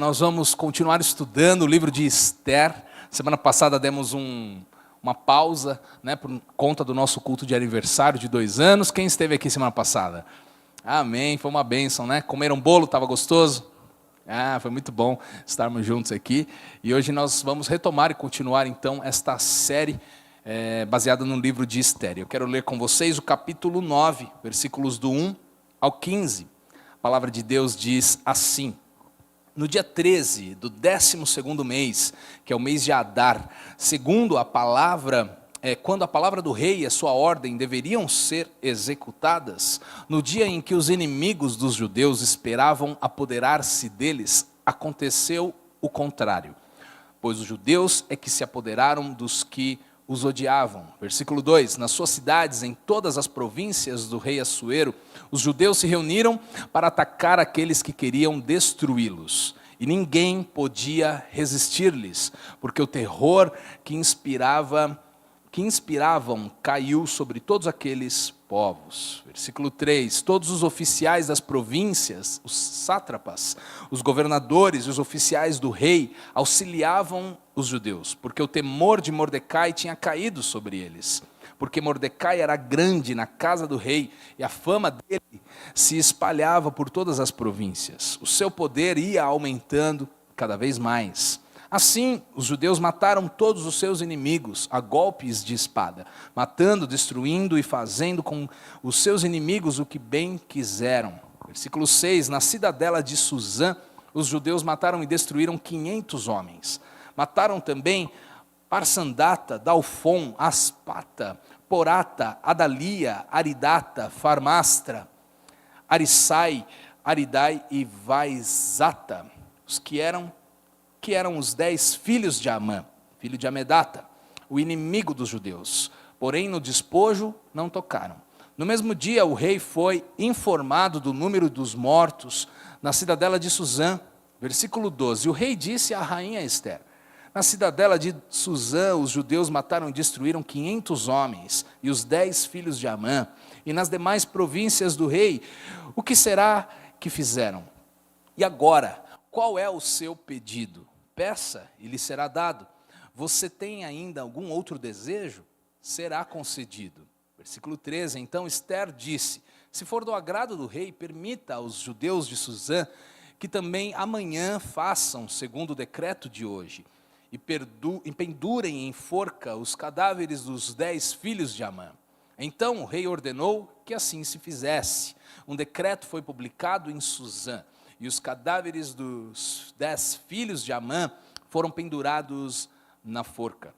Nós vamos continuar estudando o livro de Esther. Semana passada demos uma pausa, por conta do nosso culto de aniversário de 2 anos. Quem esteve aqui semana passada? Amém, foi uma bênção, né? Comeram bolo, estava gostoso? Foi muito bom estarmos juntos aqui. E hoje nós vamos retomar e continuar então esta série baseada no livro de Esther. Eu quero ler com vocês o capítulo 9, versículos do 1 ao 15. A palavra de Deus diz assim: no dia 13 do 12º mês, que é o mês de Adar, segundo a palavra, quando a palavra do rei e a sua ordem deveriam ser executadas, no dia em que os inimigos dos judeus esperavam apoderar-se deles, aconteceu o contrário, pois os judeus é que se apoderaram dos que os odiavam. Versículo 2, nas suas cidades, em todas as províncias do rei Assuero, os judeus se reuniram para atacar aqueles que queriam destruí-los. E ninguém podia resistir-lhes, porque o terror que inspiravam caiu sobre todos aqueles povos. Versículo 3, todos os oficiais das províncias, os sátrapas, os governadores e os oficiais do rei auxiliavam os judeus, porque o temor de Mordecai tinha caído sobre eles, porque Mordecai era grande na casa do rei, e a fama dele se espalhava por todas as províncias. O seu poder ia aumentando cada vez mais. Assim, os judeus mataram todos os seus inimigos a golpes de espada, matando, destruindo e fazendo com os seus inimigos o que bem quiseram. Versículo 6, na cidadela de Suzã, os judeus mataram e destruíram 500 homens. Mataram também Parsandata, Dalfon, Aspata, Porata, Adalia, Aridata, Farmastra, Arissai, Aridai e Vaizata, os que eram os 10 filhos de Amã, filho de Amedata, o inimigo dos judeus. Porém, no despojo não tocaram. No mesmo dia, o rei foi informado do número dos mortos na cidadela de Suzã. Versículo 12, o rei disse à rainha Esther: na cidadela de Suzã, os judeus mataram e destruíram 500 homens e os 10 filhos de Amã. E nas demais províncias do rei, o que será que fizeram? E agora, qual é o seu pedido? Peça e lhe será dado. Você tem ainda algum outro desejo? Será concedido. Versículo 13, então Esther disse: se for do agrado do rei, permita aos judeus de Suzã que também amanhã façam segundo o decreto de hoje, e pendurem em forca os cadáveres dos 10 filhos de Amã. Então o rei ordenou que assim se fizesse. Um decreto foi publicado em Suzã, e os cadáveres dos 10 filhos de Amã foram pendurados na forca.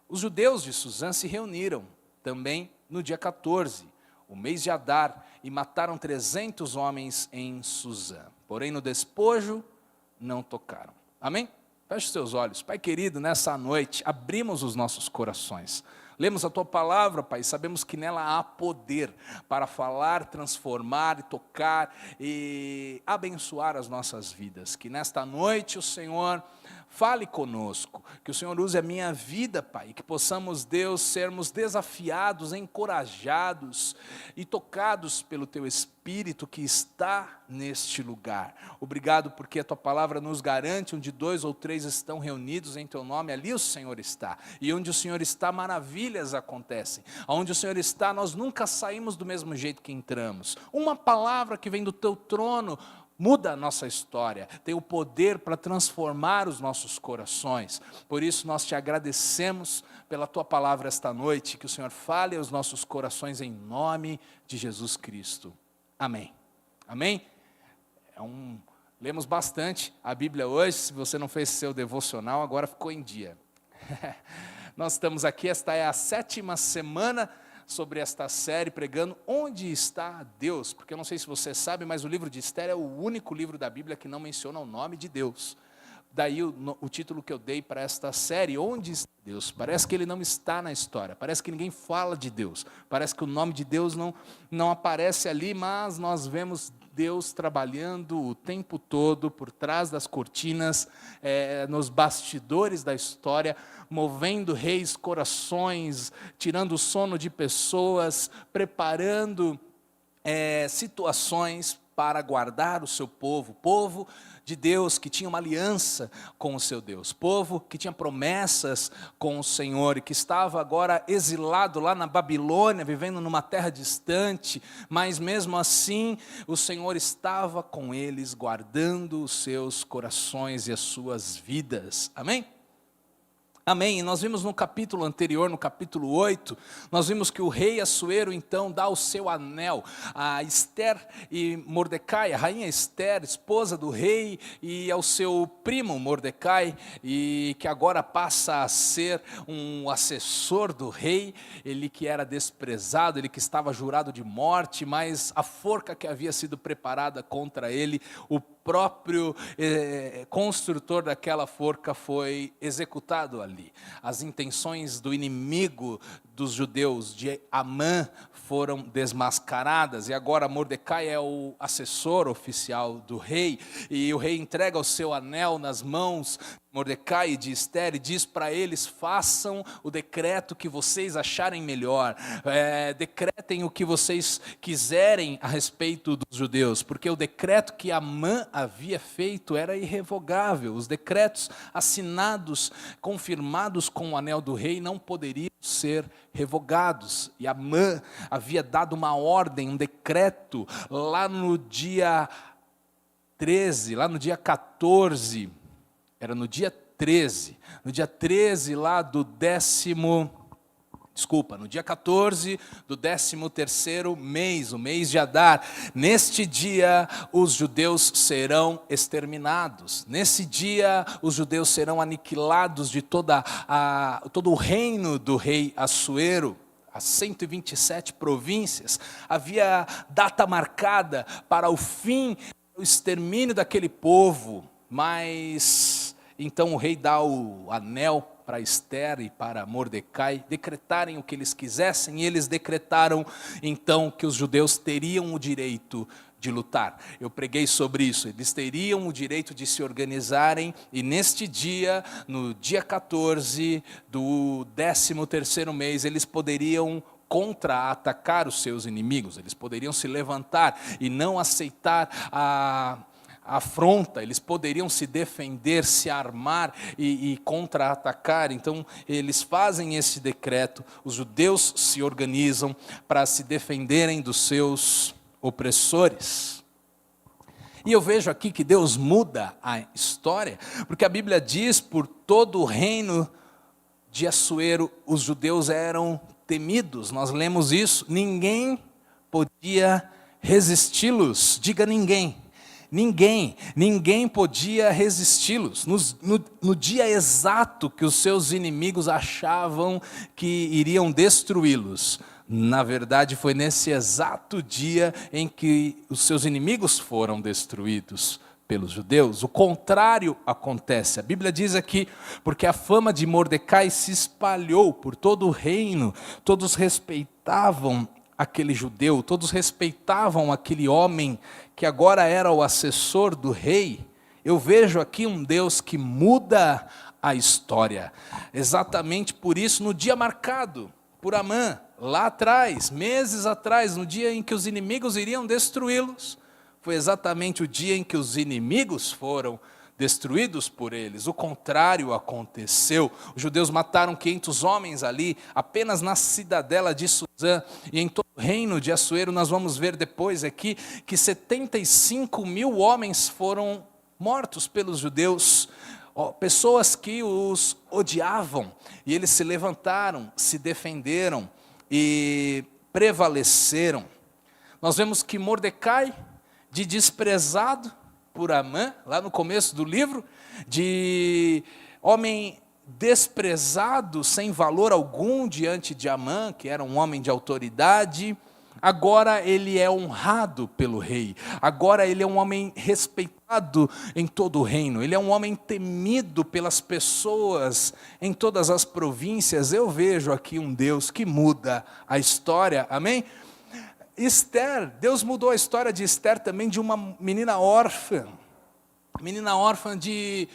Os judeus de Suzã se reuniram também no dia 14, o mês de Adar, e mataram 300 homens em Suzã. Porém, no despojo não tocaram. Amém? Feche os seus olhos. Pai querido, nessa noite, abrimos os nossos corações. Lemos a Tua palavra, Pai, e sabemos que nela há poder para falar, transformar e tocar e abençoar as nossas vidas. Que nesta noite o Senhor fale conosco, que o Senhor use a minha vida, Pai, e que possamos, Deus, sermos desafiados, encorajados e tocados pelo Teu Espírito que está neste lugar. Obrigado porque a Tua palavra nos garante: onde 2 ou 3 estão reunidos em Teu nome, ali o Senhor está. E onde o Senhor está, maravilhas acontecem. Onde o Senhor está, nós nunca saímos do mesmo jeito que entramos. Uma palavra que vem do Teu trono muda a nossa história, tem o poder para transformar os nossos corações. Por isso nós Te agradecemos pela Tua palavra esta noite, que o Senhor fale aos nossos corações em nome de Jesus Cristo. Amém. Amém? Lemos bastante a Bíblia hoje. Se você não fez seu devocional, agora ficou em dia. Nós estamos aqui, esta é a 7ª semana sobre esta série, pregando Onde está Deus? Porque eu não sei se você sabe, mas o livro de Esther é o único livro da Bíblia que não menciona o nome de Deus. Daí o título que eu dei para esta série, Onde está Deus? Parece que ele não está na história, parece que ninguém fala de Deus, parece que o nome de Deus não aparece ali, mas nós vemos Deus trabalhando o tempo todo, por trás das cortinas, nos bastidores da história, movendo reis, corações, tirando o sono de pessoas, preparando situações para guardar o seu povo de Deus que tinha uma aliança com o seu Deus, povo que tinha promessas com o Senhor e que estava agora exilado lá na Babilônia, vivendo numa terra distante, mas mesmo assim o Senhor estava com eles, guardando os seus corações e as suas vidas. Amém? Amém. E nós vimos no capítulo anterior, no capítulo 8, nós vimos que o rei Assuero então dá o seu anel a Ester e Mordecai, a rainha Ester, esposa do rei, e ao seu primo Mordecai, e que agora passa a ser um assessor do rei, ele que era desprezado, ele que estava jurado de morte, mas a forca que havia sido preparada contra ele, o próprio construtor daquela forca foi executado ali. As intenções do inimigo dos judeus, de Amã, foram desmascaradas, e agora Mordecai é o assessor oficial do rei, e o rei entrega o seu anel nas mãos de Mordecai e de Ester, e diz para eles: façam o decreto que vocês acharem melhor, decretem o que vocês quiserem a respeito dos judeus, porque o decreto que Amã havia feito era irrevogável. Os decretos assinados, confirmados com o anel do rei, não poderiam ser revogados. E Amã havia dado uma ordem, um decreto, lá no dia 13, lá no dia 14, era no dia 13, no dia 13 lá do no dia 14 do 13º mês, o mês de Adar, neste dia os judeus serão exterminados, nesse dia os judeus serão aniquilados de todo o reino do rei Assuero, as 127 províncias. Havia data marcada para o fim, o extermínio daquele povo, mas então o rei dá o anel para Ester e para Mordecai decretarem o que eles quisessem, e eles decretaram então que os judeus teriam o direito de lutar. Eu preguei sobre isso, eles teriam o direito de se organizarem, e neste dia, no dia 14 do 13º mês, eles poderiam contra-atacar os seus inimigos, eles poderiam se levantar e não aceitar a afronta, eles poderiam se defender, se armar e contra-atacar. Então eles fazem esse decreto, os judeus se organizam para se defenderem dos seus opressores. E eu vejo aqui que Deus muda a história, porque a Bíblia diz: por todo o reino de Assuero os judeus eram temidos. Nós lemos isso, ninguém podia resisti-los. Diga ninguém. Ninguém podia resisti-los. No dia exato que os seus inimigos achavam que iriam destruí-los, na verdade foi nesse exato dia em que os seus inimigos foram destruídos pelos judeus. O contrário acontece. A Bíblia diz aqui: porque a fama de Mordecai se espalhou por todo o reino, todos respeitavam aquele judeu, todos respeitavam aquele homem que agora era o assessor do rei. Eu vejo aqui um Deus que muda a história. Exatamente por isso, no dia marcado por Amã, lá atrás, meses atrás, no dia em que os inimigos iriam destruí-los, foi exatamente o dia em que os inimigos foram destruídos por eles. O contrário aconteceu. Os judeus mataram 500 homens ali, apenas na cidadela de Suzã, e em todo o reino de Assuero. Nós vamos ver depois aqui que 75 mil homens foram mortos pelos judeus, pessoas que os odiavam, e eles se levantaram, se defenderam e prevaleceram. Nós vemos que Mordecai, de desprezado por Amã, lá no começo do livro, de homem desprezado, sem valor algum diante de Amã, que era um homem de autoridade, agora ele é honrado pelo rei, agora ele é um homem respeitado em todo o reino, ele é um homem temido pelas pessoas em todas as províncias. Eu vejo aqui um Deus que muda a história, amém? Ester, Deus mudou a história de Ester também, de uma menina órfã de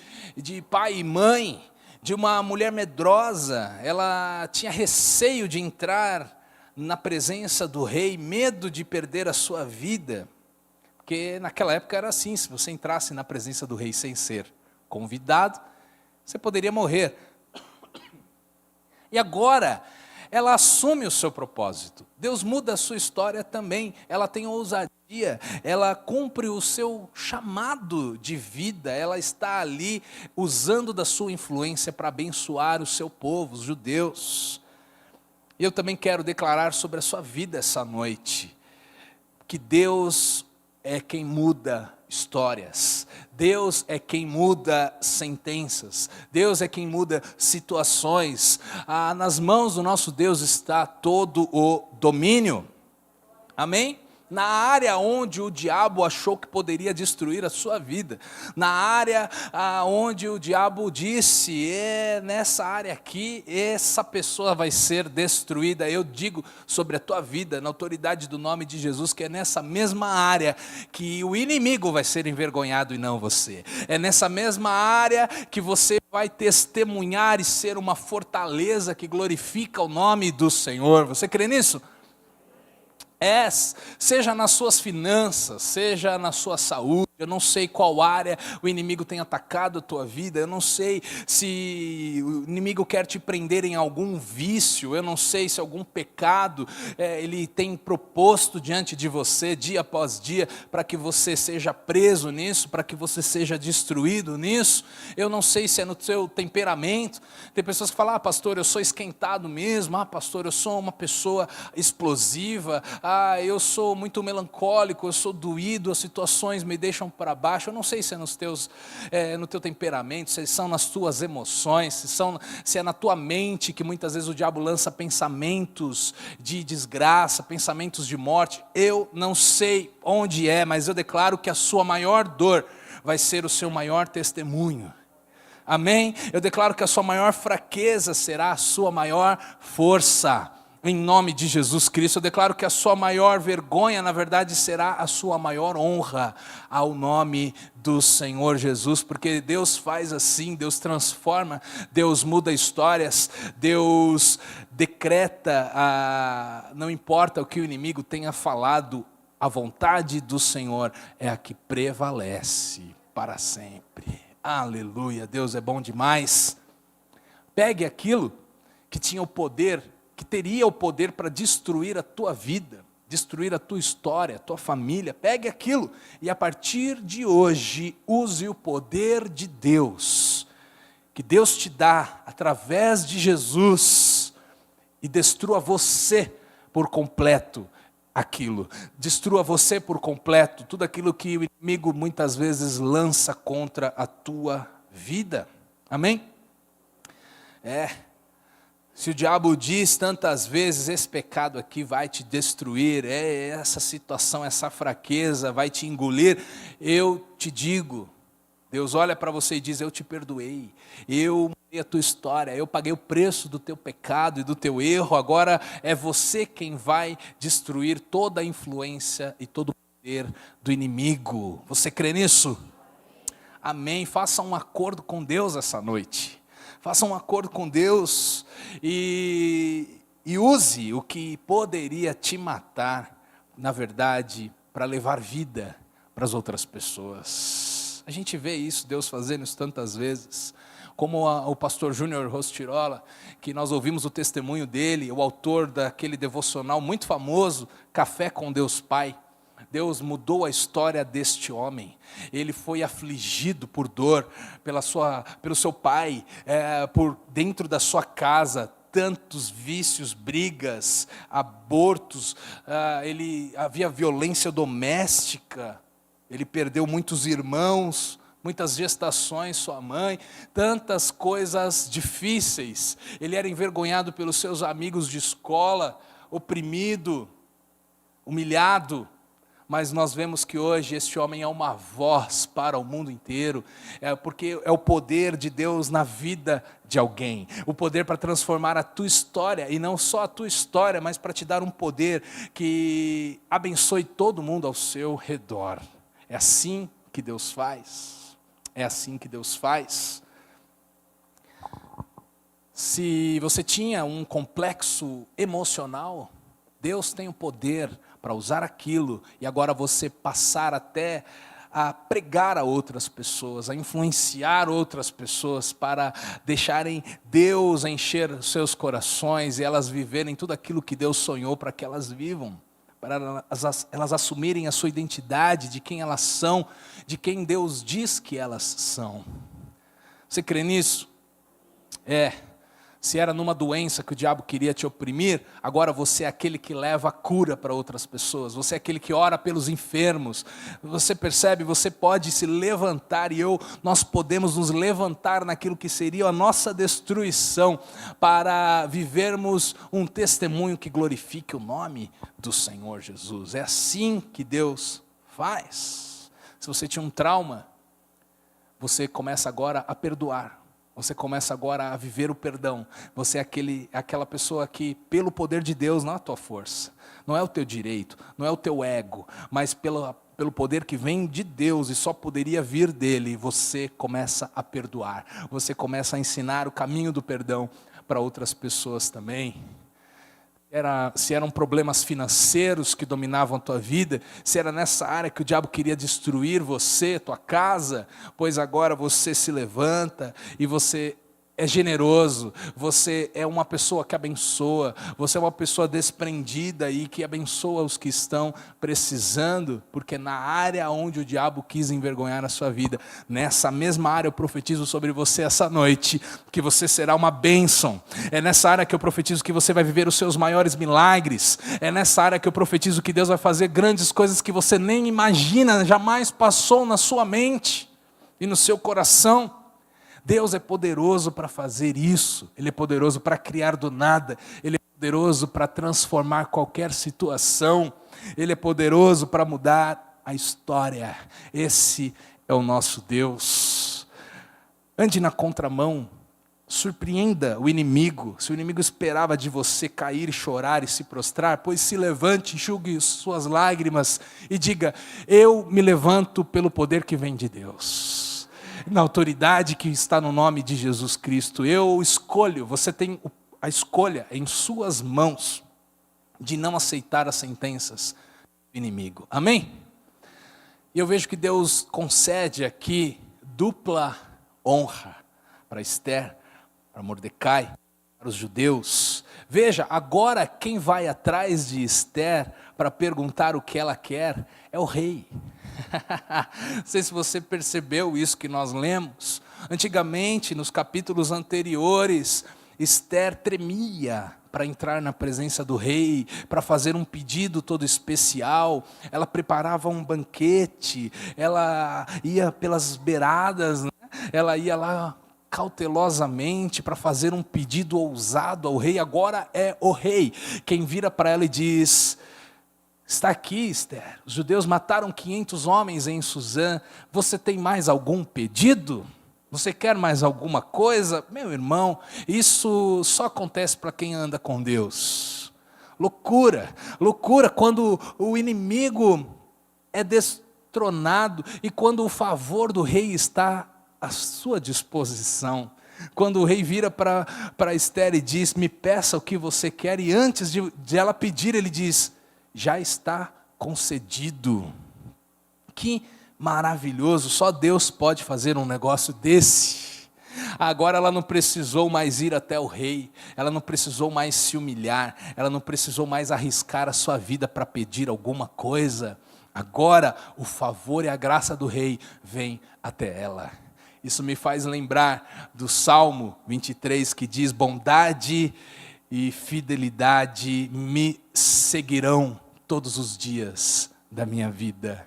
pai e mãe, de uma mulher medrosa. Ela tinha receio de entrar na presença do rei, medo de perder a sua vida, Porque naquela época era assim, se você entrasse na presença do rei sem ser convidado, você poderia morrer. E agora, ela assume o seu propósito. Deus muda a sua história também. Ela tem ousadia, ela cumpre o seu chamado de vida. Ela está ali usando da sua influência para abençoar o seu povo, os judeus. E eu também quero declarar sobre a sua vida essa noite, que Deus é quem muda histórias, Deus é quem muda sentenças, Deus é quem muda situações. Nas mãos do nosso Deus está todo o domínio, amém? Na área onde o diabo achou que poderia destruir a sua vida, na área onde o diabo disse, nessa área aqui, essa pessoa vai ser destruída, eu digo sobre a tua vida, na autoridade do nome de Jesus, que é nessa mesma área que o inimigo vai ser envergonhado e não você. É nessa mesma área que você vai testemunhar e ser uma fortaleza que glorifica o nome do Senhor. Você crê nisso? Seja nas suas finanças, seja na sua saúde, eu não sei qual área o inimigo tem atacado a tua vida, eu não sei se o inimigo quer te prender em algum vício, eu não sei se algum pecado ele tem proposto diante de você, dia após dia, para que você seja preso nisso, para que você seja destruído nisso. Eu não sei se é no seu temperamento. Tem pessoas que falam, pastor, eu sou esquentado mesmo, pastor, eu sou uma pessoa explosiva, eu sou muito melancólico, eu sou doído, as situações me deixam para baixo. Eu não sei se é no teu temperamento, se são nas tuas emoções, se é na tua mente que muitas vezes o diabo lança pensamentos de desgraça, pensamentos de morte. Eu não sei onde é, mas eu declaro que a sua maior dor vai ser o seu maior testemunho. Amém? Eu declaro que a sua maior fraqueza será a sua maior força. Em nome de Jesus Cristo, eu declaro que a sua maior vergonha, na verdade, será a sua maior honra ao nome do Senhor Jesus, porque Deus faz assim, Deus transforma, Deus muda histórias, Deus decreta, não importa o que o inimigo tenha falado, a vontade do Senhor é a que prevalece para sempre. Aleluia, Deus é bom demais. Pegue aquilo que tinha o poder, que teria o poder para destruir a tua vida, destruir a tua história, a tua família. Pegue aquilo e a partir de hoje use o poder de Deus, que Deus te dá através de Jesus, e destrua você por completo aquilo. Destrua você por completo tudo aquilo que o inimigo muitas vezes lança contra a tua vida. Amém? Se o diabo diz tantas vezes, esse pecado aqui vai te destruir, essa situação, essa fraqueza vai te engolir, eu te digo, Deus olha para você e diz, eu te perdoei, eu mudei a tua história, eu paguei o preço do teu pecado e do teu erro, agora é você quem vai destruir toda a influência e todo o poder do inimigo. Você crê nisso? Amém. Faça um acordo com Deus essa noite. Faça um acordo com Deus e use o que poderia te matar, na verdade, para levar vida para as outras pessoas. A gente vê isso, Deus fazendo isso tantas vezes, como o pastor Júnior Rostirola, que nós ouvimos o testemunho dele, o autor daquele devocional muito famoso, Café com Deus Pai. Deus mudou a história deste homem. Ele foi afligido por dor pelo seu pai, por dentro da sua casa, tantos vícios, brigas, abortos, havia violência doméstica, ele perdeu muitos irmãos, muitas gestações, sua mãe, tantas coisas difíceis. Ele era envergonhado pelos seus amigos de escola, oprimido, humilhado. Mas nós vemos que hoje este homem é uma voz para o mundo inteiro, porque é o poder de Deus na vida de alguém, o poder para transformar a tua história, e não só a tua história, mas para te dar um poder que abençoe todo mundo ao seu redor. É assim que Deus faz, é assim que Deus faz. Se você tinha um complexo emocional, Deus tem o poder para usar aquilo e agora você passar até a pregar a outras pessoas, a influenciar outras pessoas para deixarem Deus encher seus corações e elas viverem tudo aquilo que Deus sonhou para que elas vivam, para elas assumirem a sua identidade de quem elas são, de quem Deus diz que elas são. Você crê nisso? Se era numa doença que o diabo queria te oprimir, agora você é aquele que leva a cura para outras pessoas, você é aquele que ora pelos enfermos. Você percebe, você pode se levantar e nós podemos nos levantar naquilo que seria a nossa destruição, para vivermos um testemunho que glorifique o nome do Senhor Jesus. É assim que Deus faz. Se você tinha um trauma, você começa agora a perdoar. Você começa agora a viver o perdão. Você é aquela pessoa que, pelo poder de Deus, não é a tua força, não é o teu direito, não é o teu ego, mas pelo poder que vem de Deus e só poderia vir dele, você começa a perdoar. Você começa a ensinar o caminho do perdão para outras pessoas também. Se eram problemas financeiros que dominavam a tua vida, se era nessa área que o diabo queria destruir você, tua casa, pois agora você se levanta e você é generoso, você é uma pessoa que abençoa, você é uma pessoa desprendida e que abençoa os que estão precisando, porque na área onde o diabo quis envergonhar a sua vida, nessa mesma área eu profetizo sobre você essa noite, que você será uma bênção. É nessa área que eu profetizo que você vai viver os seus maiores milagres, é nessa área que eu profetizo que Deus vai fazer grandes coisas que você nem imagina, jamais passou na sua mente e no seu coração. Deus é poderoso para fazer isso, Ele é poderoso para criar do nada, Ele é poderoso para transformar qualquer situação, Ele é poderoso para mudar a história. Esse é o nosso Deus. Ande na contramão, surpreenda o inimigo. Se o inimigo esperava de você cair, chorar e se prostrar, pois se levante, enxugue suas lágrimas e diga: eu me levanto pelo poder que vem de Deus. Na autoridade que está no nome de Jesus Cristo, eu escolho, você tem a escolha em suas mãos de não aceitar as sentenças do inimigo. Amém? E eu vejo que Deus concede aqui dupla honra para Esther, para Mordecai, para os judeus. Veja, agora quem vai atrás de Esther para perguntar o que ela quer é o rei. Não sei se você percebeu isso que nós lemos. Antigamente, nos capítulos anteriores, Esther tremia para entrar na presença do rei, para fazer um pedido todo especial. Ela preparava um banquete, ela ia pelas beiradas, né? Ela ia lá cautelosamente para fazer um pedido ousado ao rei. Agora é o rei quem vira para ela e diz: está aqui, Esther, os judeus mataram 500 homens em Suzã, você tem mais algum pedido? Você quer mais alguma coisa? Meu irmão, isso só acontece para quem anda com Deus. Loucura, loucura quando o inimigo é destronado e quando o favor do rei está à sua disposição. Quando o rei vira para Esther e diz: me peça o que você quer, e antes de ela pedir, ele diz: já está concedido. Que maravilhoso, só Deus pode fazer um negócio desse. Agora ela não precisou mais ir até o rei, ela não precisou mais se humilhar, ela não precisou mais arriscar a sua vida para pedir alguma coisa. Agora o favor e a graça do rei vem até ela. Isso me faz lembrar do Salmo 23 que diz: bondade e fidelidade me seguirão todos os dias da minha vida.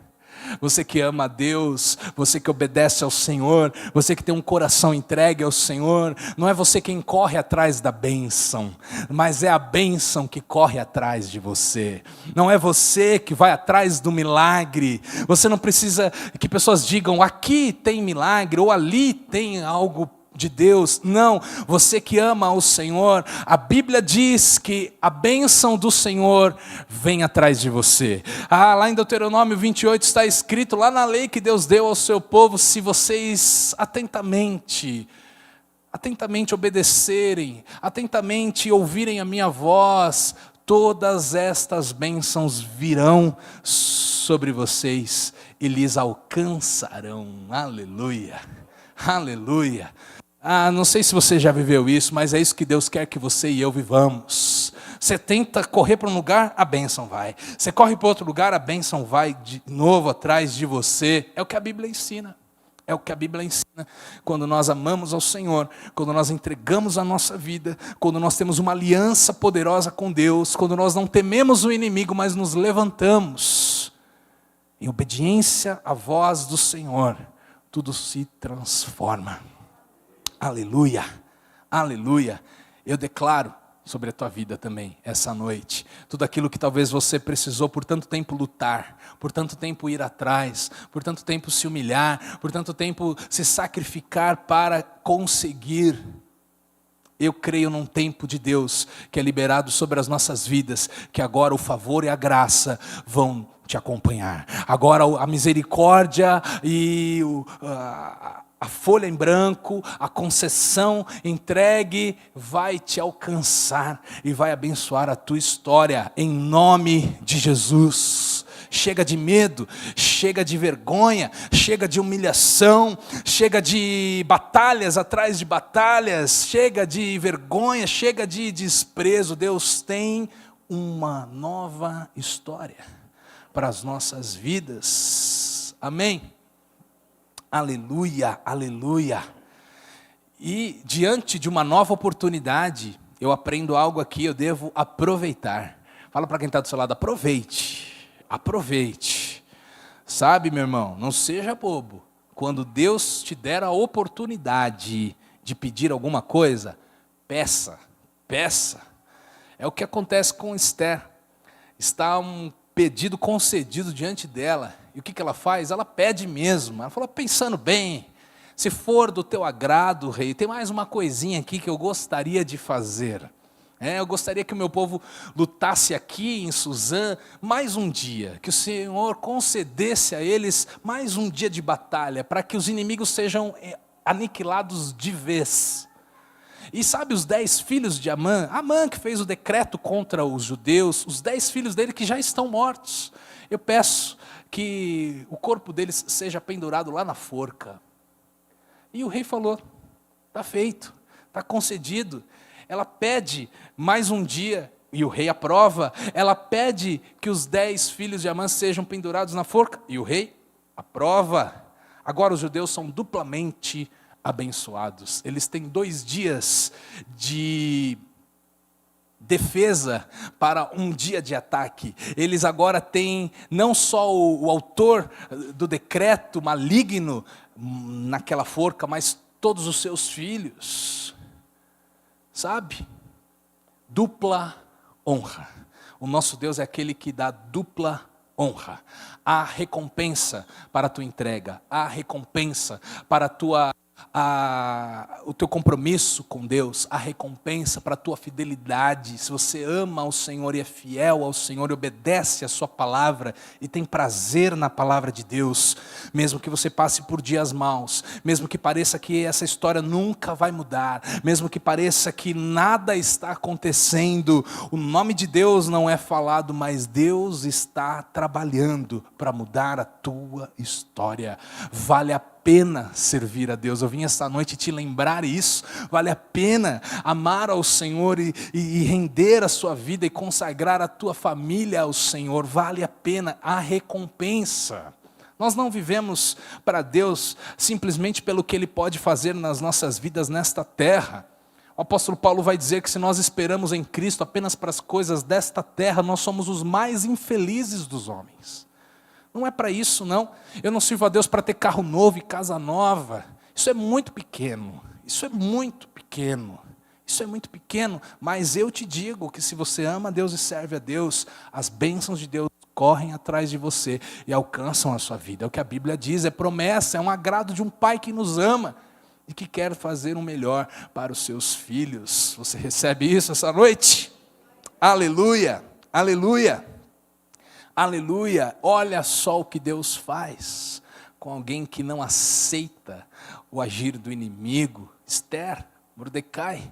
Você que ama a Deus, você que obedece ao Senhor, você que tem um coração entregue ao Senhor, não é você quem corre atrás da bênção, mas é a bênção que corre atrás de você. Não é você que vai atrás do milagre. Você não precisa que pessoas digam: aqui tem milagre ou ali tem algo de Deus. Não, você que ama o Senhor, a Bíblia diz que a bênção do Senhor vem atrás de você. Lá em Deuteronômio 28 está escrito, lá na lei que Deus deu ao seu povo: se vocês atentamente obedecerem, atentamente ouvirem a minha voz, todas estas bênçãos virão sobre vocês e lhes alcançarão. Aleluia, aleluia. Não sei se você já viveu isso, mas é isso que Deus quer que você e eu vivamos. Você tenta correr para um lugar, a bênção vai. Você corre para outro lugar, a bênção vai de novo atrás de você. É o que a Bíblia ensina. É o que a Bíblia ensina. Quando nós amamos ao Senhor, quando nós entregamos a nossa vida, quando nós temos uma aliança poderosa com Deus, quando nós não tememos o inimigo, mas nos levantamos em obediência à voz do Senhor, tudo se transforma. Aleluia, aleluia. Eu declaro sobre a tua vida também, essa noite, tudo aquilo que talvez você precisou por tanto tempo lutar, por tanto tempo ir atrás, por tanto tempo se humilhar, por tanto tempo se sacrificar para conseguir. Eu creio num tempo de Deus que é liberado sobre as nossas vidas, que agora o favor e a graça vão te acompanhar. Agora a misericórdia e a folha em branco, a concessão entregue vai te alcançar e vai abençoar a tua história, em nome de Jesus. Chega de medo, chega de vergonha, chega de humilhação, chega de batalhas atrás de batalhas, chega de vergonha, chega de desprezo. Deus tem uma nova história para as nossas vidas. Amém? Aleluia, aleluia. E diante de uma nova oportunidade, eu aprendo algo aqui, eu devo aproveitar. Fala para quem está do seu lado, aproveite, aproveite. Sabe, meu irmão, não seja bobo. Quando Deus te der a oportunidade de pedir alguma coisa, peça, peça. É o que acontece com Esther. Está um pedido concedido diante dela. E o que ela faz? Ela pede mesmo. Ela fala, pensando bem, se for do teu agrado, rei, tem mais uma coisinha aqui que eu gostaria de fazer. Eu gostaria que o meu povo lutasse aqui em Suzã mais um dia, que o Senhor concedesse a eles mais um dia de batalha, para que os inimigos sejam aniquilados de vez. E sabe os 10 filhos de Amã? Amã que fez o decreto contra os judeus, os 10 filhos dele que já estão mortos. Eu peço que o corpo deles seja pendurado lá na forca. E o rei falou, está feito, está concedido. Ela pede mais um dia, e o rei aprova. Ela pede que os 10 filhos de Amã sejam pendurados na forca, e o rei aprova. Agora os judeus são duplamente abençoados. Eles têm 2 dias de defesa para um dia de ataque. Eles agora têm não só o autor do decreto maligno naquela forca, mas todos os seus filhos. Sabe? Dupla honra. O nosso Deus é aquele que dá dupla honra. Há recompensa para a tua entrega, há recompensa para o teu compromisso com Deus, a recompensa para a tua fidelidade. Se você ama ao Senhor e é fiel ao Senhor e obedece a sua palavra e tem prazer na palavra de Deus, mesmo que você passe por dias maus, mesmo que pareça que essa história nunca vai mudar, mesmo que pareça que nada está acontecendo, o nome de Deus não é falado, mas Deus está trabalhando para mudar a tua história. Vale a pena servir a Deus. Eu vim esta noite te lembrar isso. Vale a pena amar ao Senhor e render a sua vida e consagrar a tua família ao Senhor. Vale a pena a recompensa. Nós não vivemos para Deus simplesmente pelo que Ele pode fazer nas nossas vidas nesta terra. O apóstolo Paulo vai dizer que se nós esperamos em Cristo apenas para as coisas desta terra, nós somos os mais infelizes dos homens. Não é para isso, não. Eu não sirvo a Deus para ter carro novo e casa nova. Isso é muito pequeno. Isso é muito pequeno. Isso é muito pequeno. Mas eu te digo que se você ama a Deus e serve a Deus, as bênçãos de Deus correm atrás de você e alcançam a sua vida. É o que a Bíblia diz, é promessa, é um agrado de um pai que nos ama e que quer fazer o melhor para os seus filhos. Você recebe isso essa noite? Aleluia, aleluia. Aleluia, olha só o que Deus faz com alguém que não aceita o agir do inimigo. Esther, Mordecai,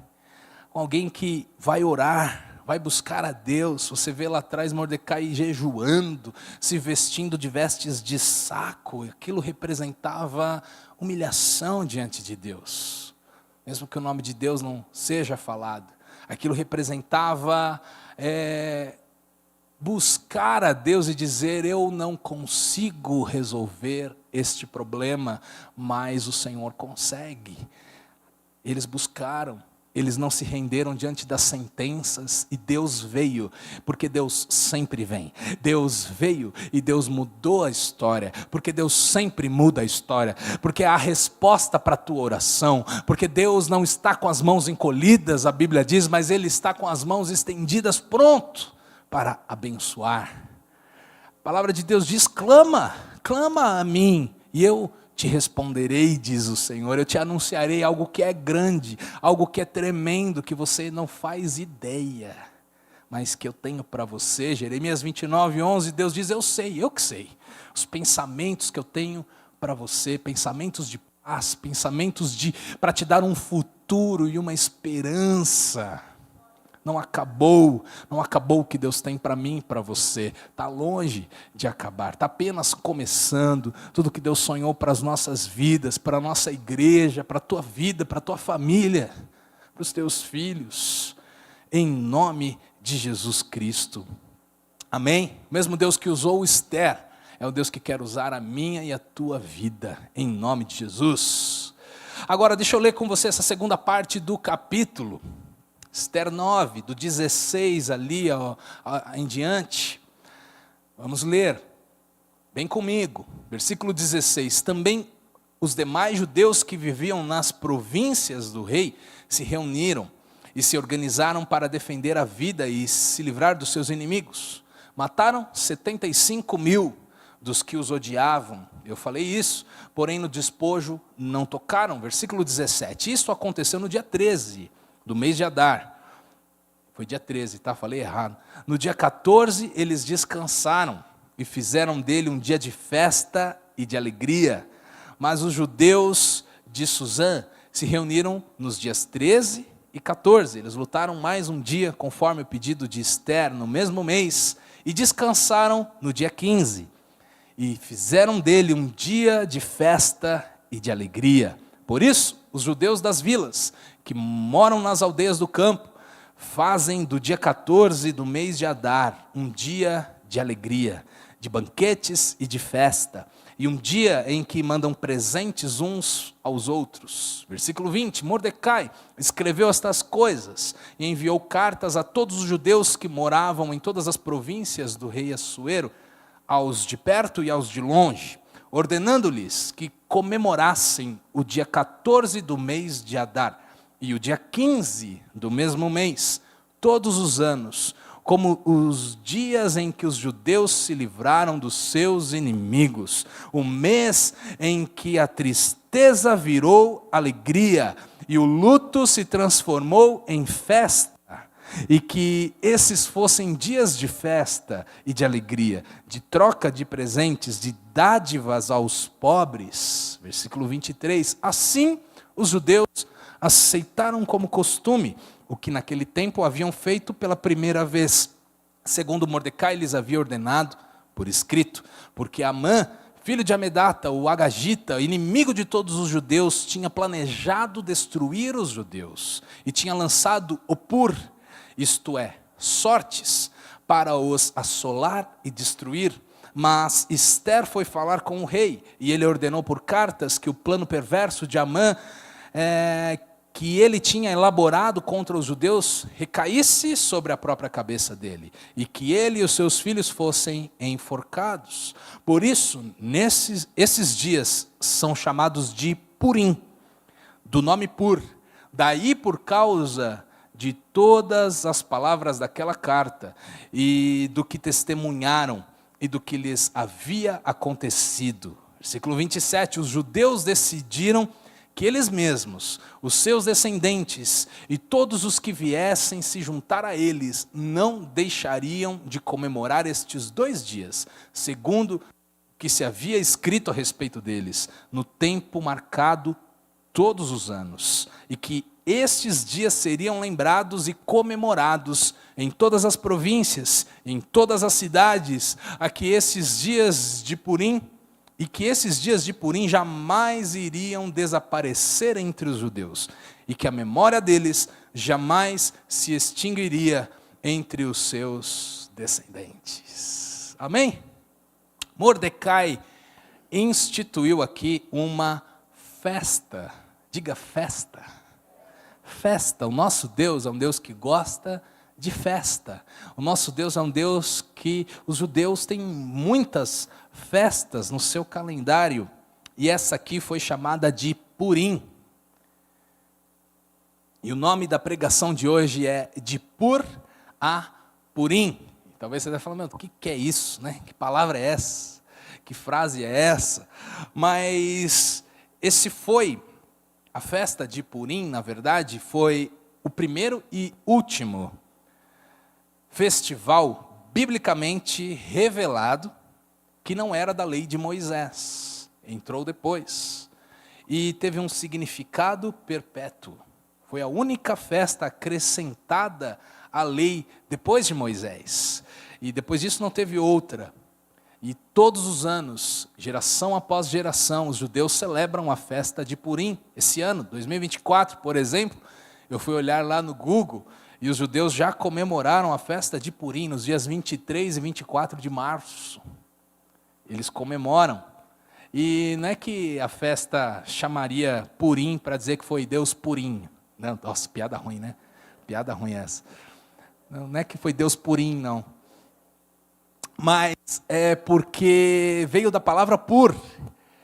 com alguém que vai orar, vai buscar a Deus. Você vê lá atrás Mordecai jejuando, se vestindo de vestes de saco. Aquilo representava humilhação diante de Deus. Mesmo que o nome de Deus não seja falado. Aquilo representava buscar a Deus e dizer: eu não consigo resolver este problema, mas o Senhor consegue. Eles buscaram, eles não se renderam diante das sentenças, e Deus veio, porque Deus sempre vem. Deus veio e Deus mudou a história, porque Deus sempre muda a história, porque há resposta para a tua oração, porque Deus não está com as mãos encolhidas, a Bíblia diz, mas Ele está com as mãos estendidas, pronto para abençoar. A palavra de Deus diz: clama a mim, e eu te responderei, diz o Senhor. Eu te anunciarei algo que é grande, algo que é tremendo, que você não faz ideia, mas que eu tenho para você. Jeremias 29:11, Deus diz: eu que sei, os pensamentos que eu tenho para você, pensamentos de paz, pensamentos para te dar um futuro e uma esperança. Não acabou o que Deus tem para mim e para você. Está longe de acabar, está apenas começando. Tudo que Deus sonhou para as nossas vidas, para a nossa igreja, para a tua vida, para a tua família, para os teus filhos, em nome de Jesus Cristo. Amém? O mesmo Deus que usou Esther, é o Deus que quer usar a minha e a tua vida, em nome de Jesus. Agora deixa eu ler com você essa segunda parte do capítulo. Esther 9, do 16 ali em diante. Vamos ler, bem comigo, versículo 16. Também os demais judeus que viviam nas províncias do rei se reuniram e se organizaram para defender a vida e se livrar dos seus inimigos. Mataram 75.000 dos que os odiavam. Eu falei isso, porém no despojo não tocaram. Versículo 17. Isso aconteceu no dia 13 do mês de Adar. Foi dia 13, tá? Falei errado. No dia 14 eles descansaram e fizeram dele um dia de festa e de alegria. Mas os judeus de Suzã se reuniram nos dias 13 e 14. Eles lutaram mais um dia, conforme o pedido de Esther, no mesmo mês, e descansaram no dia 15. E fizeram dele um dia de festa e de alegria. Por isso, os judeus das vilas, que moram nas aldeias do campo, fazem do dia 14 do mês de Adar um dia de alegria, de banquetes e de festa, e um dia em que mandam presentes uns aos outros. Versículo 20, Mordecai escreveu estas coisas e enviou cartas a todos os judeus que moravam em todas as províncias do rei Assuero, aos de perto e aos de longe, ordenando-lhes que comemorassem o dia 14 do mês de Adar e o dia 15 do mesmo mês, todos os anos, como os dias em que os judeus se livraram dos seus inimigos, o mês em que a tristeza virou alegria e o luto se transformou em festa, e que esses fossem dias de festa e de alegria, de troca de presentes, de dádivas aos pobres. Versículo 23, assim os judeus aceitaram como costume o que naquele tempo haviam feito pela primeira vez, segundo Mordecai lhes havia ordenado por escrito, porque Amã, filho de Amedata, o Agagita, inimigo de todos os judeus, tinha planejado destruir os judeus e tinha lançado opur, isto é, sortes, para os assolar e destruir. Mas Esther foi falar com o rei, e ele ordenou por cartas que o plano perverso de Amã, que ele tinha elaborado contra os judeus, recaísse sobre a própria cabeça dele, e que ele e os seus filhos fossem enforcados. Por isso, esses dias são chamados de Purim, do nome Pur. Daí, por causa de todas as palavras daquela carta, e do que testemunharam, e do que lhes havia acontecido. Versículo 27, os judeus decidiram que eles mesmos, os seus descendentes e todos os que viessem se juntar a eles, não deixariam de comemorar estes 2 dias, segundo o que se havia escrito a respeito deles, no tempo marcado todos os anos, e que estes dias seriam lembrados e comemorados em todas as províncias, em todas as cidades, a que esses dias de Purim, e que esses dias de Purim jamais iriam desaparecer entre os judeus, e que a memória deles jamais se extinguiria entre os seus descendentes. Amém? Mordecai instituiu aqui uma festa. Diga festa. Festa. O nosso Deus é um Deus que gosta de festa. O nosso Deus é um Deus que os judeus têm muitas festas no seu calendário. E essa aqui foi chamada de Purim. E o nome da pregação de hoje é de Pur a Purim. Talvez você esteja falando, o que é isso, né? Que palavra é essa? Que frase é essa? Mas a festa de Purim, na verdade, foi o primeiro e último festival biblicamente revelado que não era da lei de Moisés. Entrou depois. E teve um significado perpétuo. Foi a única festa acrescentada à lei depois de Moisés. E depois disso não teve outra. E todos os anos, geração após geração, os judeus celebram a festa de Purim. Esse ano, 2024, por exemplo, eu fui olhar lá no Google e os judeus já comemoraram a festa de Purim nos dias 23 e 24 de março. Eles comemoram. E não é que a festa chamaria Purim para dizer que foi Deus Purim. Não, nossa, piada ruim, né? Piada ruim essa. Não é que foi Deus Purim, não. Mas é porque veio da palavra pur.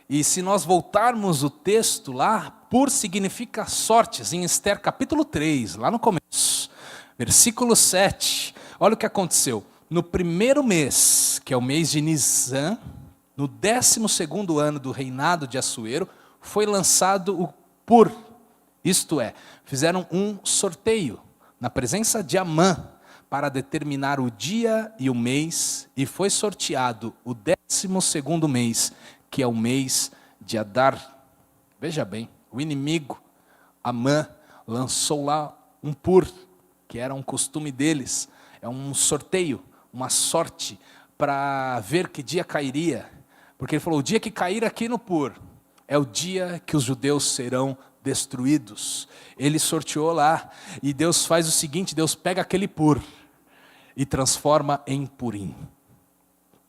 E se nós voltarmos o texto lá, pur significa sortes, em Esther capítulo 3, lá no começo, versículo 7. Olha o que aconteceu. No primeiro mês, que é o mês de Nisan, no 12º ano do reinado de Assuero, foi lançado o pur. Isto é, fizeram um sorteio na presença de Amã, para determinar o dia e o mês, e foi sorteado o 12º mês, que é o mês de Adar. Veja bem, o inimigo, Amã, lançou lá um pur, que era um costume deles, é um sorteio, uma sorte, para ver que dia cairia, porque ele falou, o dia que cair aqui no pur, é o dia que os judeus serão destruídos. Ele sorteou lá, e Deus faz o seguinte, Deus pega aquele pur, e transforma em Purim.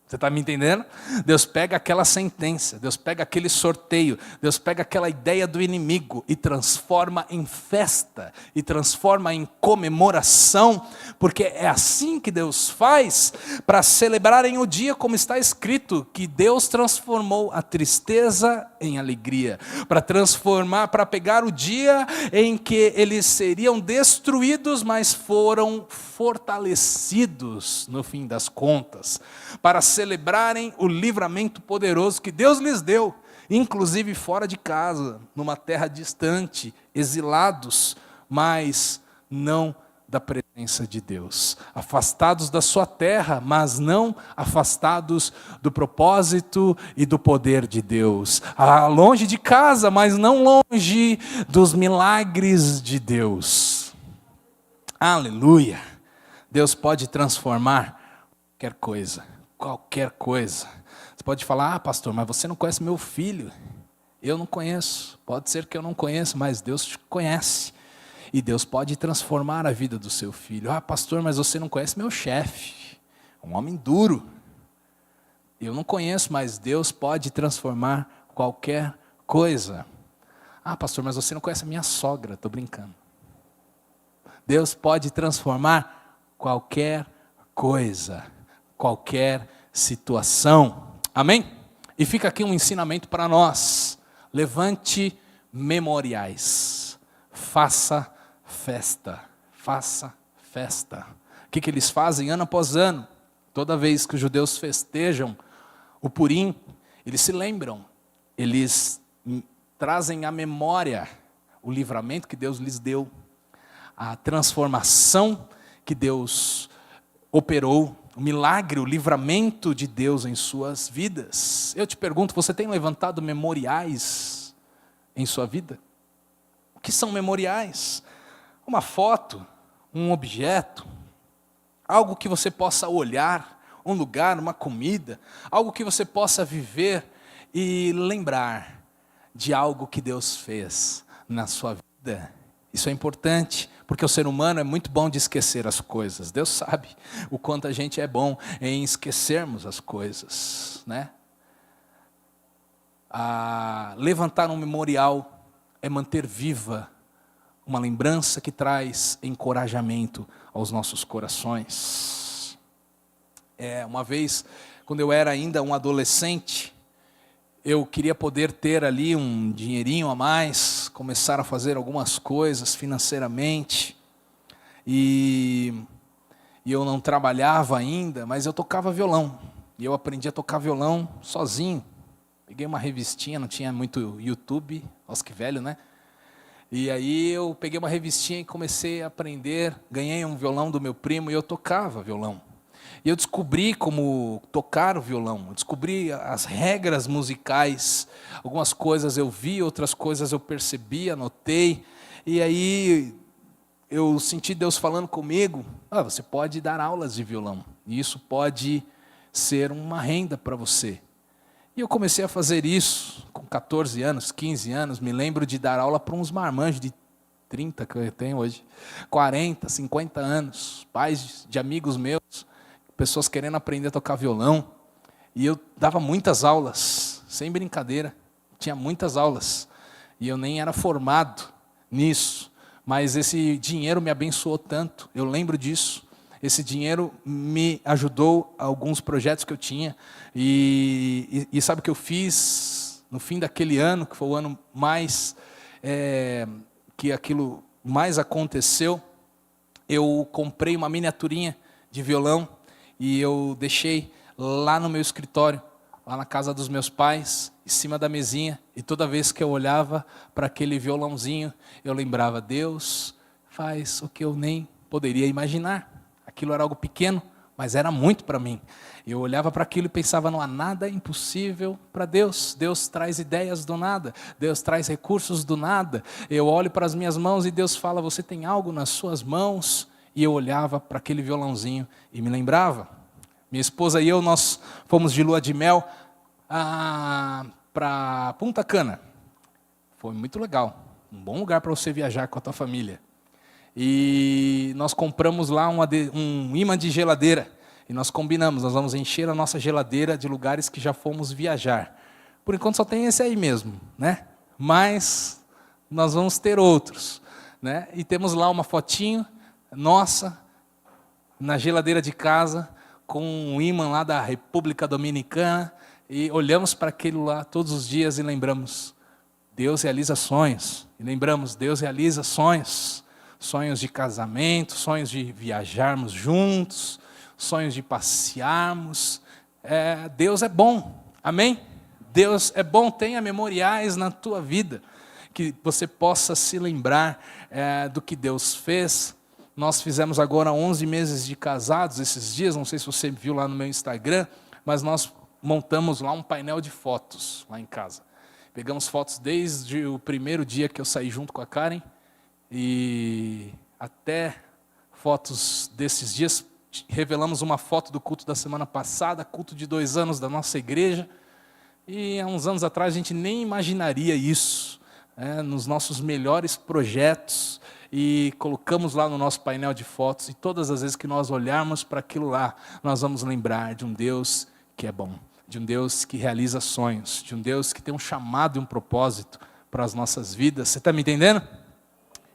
Você está me entendendo? Deus pega aquela sentença, Deus pega aquele sorteio, Deus pega aquela ideia do inimigo e transforma em festa, e transforma em comemoração, porque é assim que Deus faz, para celebrarem o dia, como está escrito, que Deus transformou a tristeza em alegria, para pegar o dia em que eles seriam destruídos, mas foram fortalecidos no fim das contas, para celebrarem o livramento poderoso que Deus lhes deu, inclusive fora de casa, numa terra distante, exilados, mas não da presença de Deus, afastados da sua terra, mas não afastados do propósito e do poder de Deus, longe de casa, mas não longe dos milagres de Deus. Aleluia! Deus pode transformar qualquer coisa. Qualquer coisa. Você pode falar, pastor, mas você não conhece meu filho. Eu não conheço. Pode ser que eu não conheça, mas Deus te conhece. E Deus pode transformar a vida do seu filho. Pastor, mas você não conhece meu chefe. Um homem duro. Eu não conheço, mas Deus pode transformar qualquer coisa. Pastor, mas você não conhece a minha sogra. Estou brincando. Deus pode transformar qualquer coisa. Qualquer situação. Amém? E fica aqui um ensinamento para nós. Levante memoriais. Faça festa. Faça festa. O que eles fazem ano após ano? Toda vez que os judeus festejam o Purim, eles se lembram. Eles trazem à memória o livramento que Deus lhes deu. A transformação que Deus operou. O milagre, o livramento de Deus em suas vidas. Eu te pergunto, você tem levantado memoriais em sua vida? que são memoriais? Uma foto, um objeto, algo que você possa olhar, um lugar, uma comida, algo que você possa viver e lembrar de algo que Deus fez na sua vida. Isso é importante, porque o ser humano é muito bom de esquecer as coisas. Deus sabe o quanto a gente é bom em esquecermos as coisas, né? Levantar um memorial é manter viva uma lembrança que traz encorajamento aos nossos corações. Uma vez, quando eu era ainda um adolescente, eu queria poder ter ali um dinheirinho a mais, começar a fazer algumas coisas financeiramente. E eu não trabalhava ainda, mas eu tocava violão. E eu aprendi a tocar violão sozinho. Peguei uma revistinha, não tinha muito YouTube, nossa que velho, né? E aí eu peguei uma revistinha e comecei a aprender. Ganhei um violão do meu primo e eu tocava violão. E eu descobri como tocar o violão, eu descobri as regras musicais, algumas coisas eu vi, outras coisas eu percebi, anotei, e aí eu senti Deus falando comigo, você pode dar aulas de violão, e isso pode ser uma renda para você. E eu comecei a fazer isso com 14 anos, 15 anos, me lembro de dar aula para uns marmanjos de 30 que eu tenho hoje, 40, 50 anos, pais de amigos meus, pessoas querendo aprender a tocar violão, e eu dava muitas aulas, sem brincadeira, tinha muitas aulas, e eu nem era formado nisso, mas esse dinheiro me abençoou tanto, eu lembro disso, esse dinheiro me ajudou a alguns projetos que eu tinha, e sabe o que eu fiz no fim daquele ano, que foi o ano mais, que aquilo mais aconteceu, eu comprei uma miniaturinha de violão, e eu deixei lá no meu escritório, lá na casa dos meus pais, em cima da mesinha, e toda vez que eu olhava para aquele violãozinho, eu lembrava, Deus faz o que eu nem poderia imaginar. Aquilo era algo pequeno, mas era muito para mim. Eu olhava para aquilo e pensava, não há nada impossível para Deus. Deus traz ideias do nada, Deus traz recursos do nada. Eu olho para as minhas mãos e Deus fala, você tem algo nas suas mãos? E eu olhava para aquele violãozinho e me lembrava. Minha esposa e eu, nós fomos de lua de mel para Punta Cana. Foi muito legal. Um bom lugar para você viajar com a tua família. E nós compramos lá um imã de geladeira. E nós combinamos, nós vamos encher a nossa geladeira de lugares que já fomos viajar. Por enquanto só tem esse aí mesmo, né? Mas nós vamos ter outros, né? E temos lá uma fotinho nossa, na geladeira de casa, com um imã lá da República Dominicana, e olhamos para aquilo lá todos os dias e lembramos, Deus realiza sonhos, e lembramos, Deus realiza sonhos, sonhos de casamento, sonhos de viajarmos juntos, sonhos de passearmos, Deus é bom, amém? Deus é bom, tenha memoriais na tua vida, que você possa se lembrar do que Deus fez. Nós fizemos agora 11 meses de casados esses dias, não sei se você viu lá no meu Instagram, mas nós montamos lá um painel de fotos lá em casa. Pegamos fotos desde o primeiro dia que eu saí junto com a Karen e até fotos desses dias. Revelamos uma foto do culto da semana passada, culto de 2 anos da nossa igreja, e há uns anos atrás a gente nem imaginaria isso, nos nossos melhores projetos, e colocamos lá no nosso painel de fotos, e todas as vezes que nós olharmos para aquilo lá, nós vamos lembrar de um Deus que é bom, de um Deus que realiza sonhos, de um Deus que tem um chamado e um propósito para as nossas vidas. Você está me entendendo?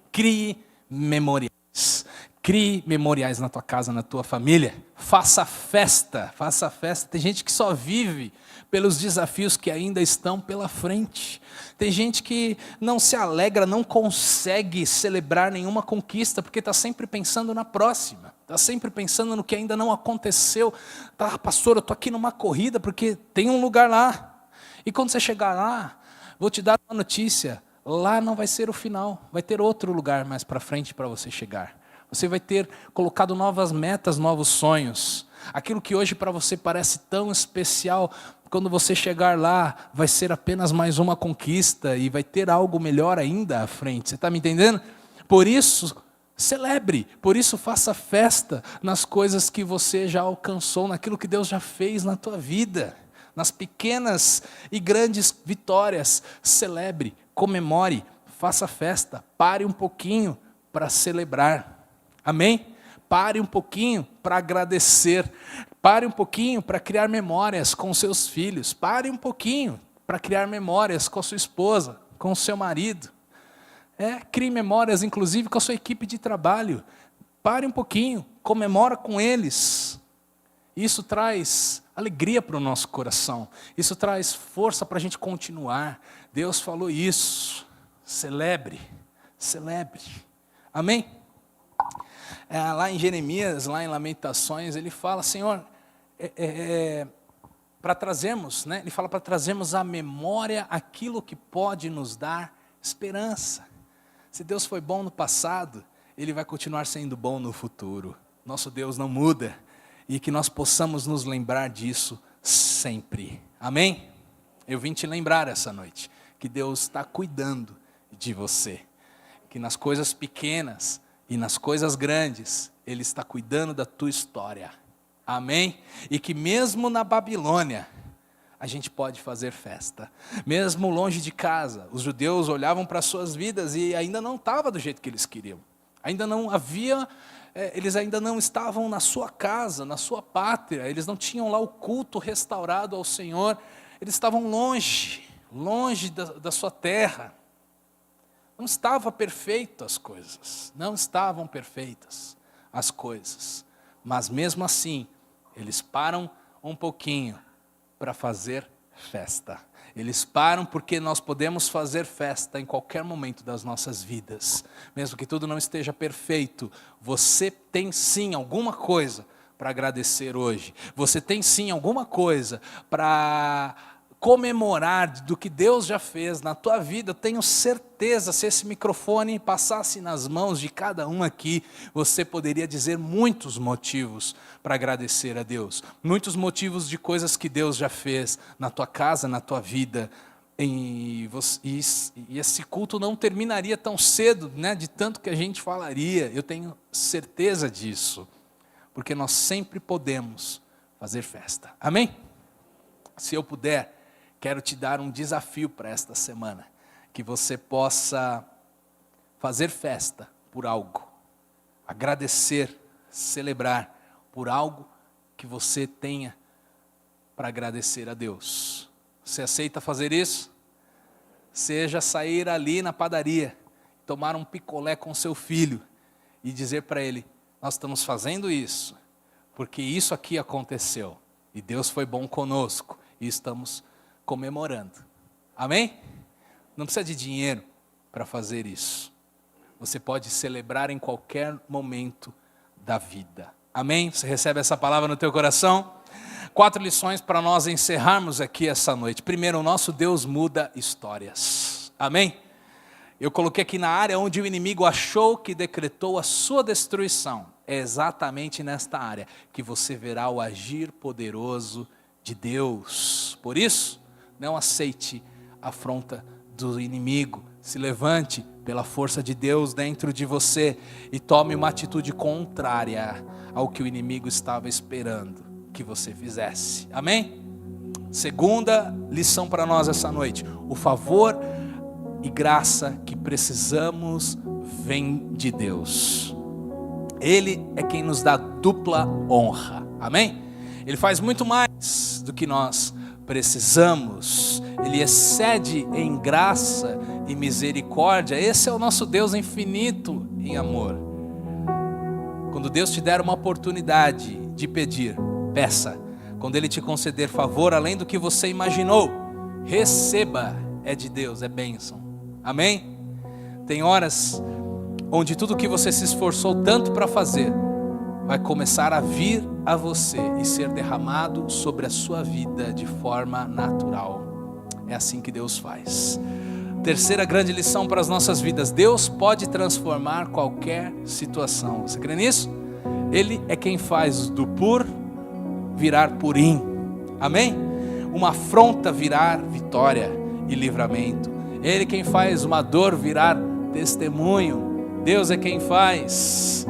Crie memoriais. Crie memoriais na tua casa, na tua família. Faça festa, faça festa. Tem gente que só vive pelos desafios que ainda estão pela frente. Tem gente que não se alegra, não consegue celebrar nenhuma conquista, porque está sempre pensando na próxima. Está sempre pensando no que ainda não aconteceu. Tá, pastor, eu estou aqui numa corrida porque tem um lugar lá. E quando você chegar lá, vou te dar uma notícia. Lá não vai ser o final. Vai ter outro lugar mais para frente para você chegar. Você vai ter colocado novas metas, novos sonhos. Aquilo que hoje para você parece tão especial, quando você chegar lá, vai ser apenas mais uma conquista e vai ter algo melhor ainda à frente. Você está me entendendo? Por isso, celebre, por isso faça festa nas coisas que você já alcançou, naquilo que Deus já fez na tua vida, nas pequenas e grandes vitórias. Celebre, comemore, faça festa, pare um pouquinho para celebrar. Amém? Pare um pouquinho para agradecer. Pare um pouquinho para criar memórias com seus filhos. Pare um pouquinho para criar memórias com a sua esposa, com o seu marido. Crie memórias, inclusive, com a sua equipe de trabalho. Pare um pouquinho, comemora com eles. Isso traz alegria para o nosso coração. Isso traz força para a gente continuar. Deus falou isso. Celebre, celebre. Amém? Lá em Jeremias, lá em Lamentações, ele fala, Senhor, para trazermos, né? Ele fala para trazermos à memória aquilo que pode nos dar esperança. Se Deus foi bom no passado, Ele vai continuar sendo bom no futuro. Nosso Deus não muda, e que nós possamos nos lembrar disso sempre. Amém? Eu vim te lembrar essa noite, que Deus está cuidando de você, que nas coisas pequenas e nas coisas grandes, Ele está cuidando da tua história. Amém? E que mesmo na Babilônia, a gente pode fazer festa. Mesmo longe de casa, os judeus olhavam para as suas vidas e ainda não estava do jeito que eles queriam. Ainda não havia, eles ainda não estavam na sua casa, na sua pátria. Eles não tinham lá o culto restaurado ao Senhor. Eles estavam longe da sua terra. Não estava perfeito as coisas, não estavam perfeitas as coisas, mas mesmo assim, eles param um pouquinho para fazer festa. Eles param porque nós podemos fazer festa em qualquer momento das nossas vidas, mesmo que tudo não esteja perfeito. Você tem sim alguma coisa para agradecer hoje, você tem sim alguma coisa para comemorar do que Deus já fez na tua vida. Eu tenho certeza, se esse microfone passasse nas mãos de cada um aqui, você poderia dizer muitos motivos para agradecer a Deus. Muitos motivos de coisas que Deus já fez na tua casa, na tua vida. E esse culto não terminaria tão cedo, né, de tanto que a gente falaria. Eu tenho certeza disso, porque nós sempre podemos fazer festa. Amém? Se eu puder, quero te dar um desafio para esta semana, que você possa fazer festa por algo, agradecer, celebrar por algo que você tenha para agradecer a Deus. Você aceita fazer isso? Seja sair ali na padaria, tomar um picolé com seu filho e dizer para ele, nós estamos fazendo isso, porque isso aqui aconteceu, e Deus foi bom conosco, e estamos comemorando. Amém? Não precisa de dinheiro para fazer isso. Você pode celebrar em qualquer momento da vida. Amém? Você recebe essa palavra no teu coração? 4 lições para nós encerrarmos aqui essa noite. Primeiro, o nosso Deus muda histórias. Amém? Eu coloquei aqui na área onde o inimigo achou que decretou a sua destruição. É exatamente nesta área que você verá o agir poderoso de Deus. Por isso, não aceite a afronta do inimigo. Se levante pela força de Deus dentro de você e tome uma atitude contrária ao que o inimigo estava esperando que você fizesse. Amém? Segunda lição para nós essa noite. O favor e graça que precisamos vem de Deus. Ele é quem nos dá dupla honra. Amém? Ele faz muito mais do que nós precisamos. Ele excede em graça e misericórdia. Esse é o nosso Deus infinito em amor. Quando Deus te der uma oportunidade de pedir, peça. Quando Ele te conceder favor além do que você imaginou, receba. É de Deus, é bênção. Amém? Tem horas onde tudo que você se esforçou tanto para fazer vai começar a vir a você e ser derramado sobre a sua vida de forma natural. É assim que Deus faz. Terceira grande lição para as nossas vidas. Deus pode transformar qualquer situação. Você crê nisso? Ele é quem faz do pur virar purim. Amém? uma afronta virar vitória e livramento. Ele quem faz uma dor virar testemunho. Deus é quem faz.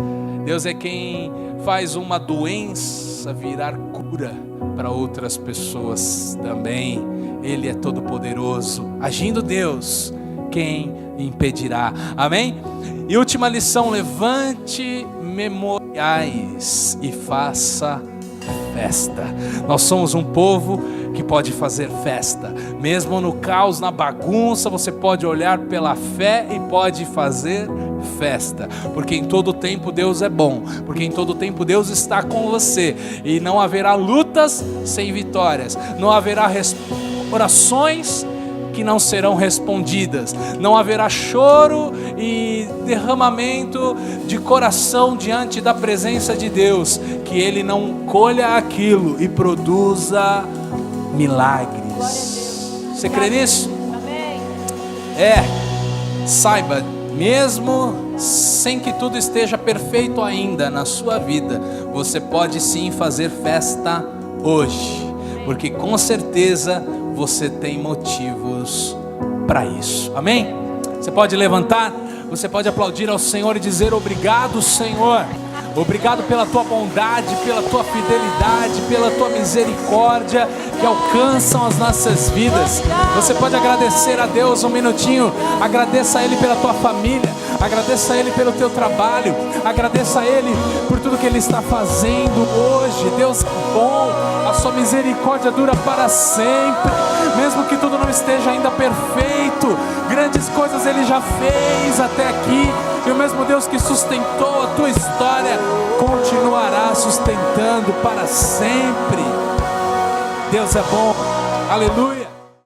Deus é quem faz uma doença virar cura para outras pessoas também. Ele é todo poderoso. Agindo Deus, quem impedirá? Amém? E última lição: levante memoriais e faça festa. Nós somos um povo que pode fazer festa. Mesmo no caos, na bagunça, você pode olhar pela fé e pode fazer festa. Porque em todo tempo Deus é bom. Porque em todo tempo Deus está com você. E não haverá lutas sem vitórias. Não haverá orações que não serão respondidas. Não haverá choro e derramamento de coração diante da presença de Deus, que Ele não colha aquilo e produza milagres. Você crê nisso? Amém. Saiba, mesmo sem que tudo esteja perfeito ainda na sua vida, você pode sim fazer festa hoje, porque com certeza você tem motivos para isso. Amém? Você pode levantar, você pode aplaudir ao Senhor e dizer: obrigado, Senhor. Obrigado pela tua bondade, pela tua fidelidade, pela tua misericórdia que alcançam as nossas vidas. Você pode agradecer a Deus um minutinho. Agradeça a Ele pela tua família. Agradeça a Ele pelo teu trabalho. Agradeça a Ele por tudo que Ele está fazendo hoje. Deus é bom. A sua misericórdia dura para sempre. Mesmo que tudo não esteja ainda perfeito, grandes coisas Ele já fez até aqui. E o mesmo Deus que sustentou a tua história continuará sustentando para sempre. Deus é bom. Aleluia.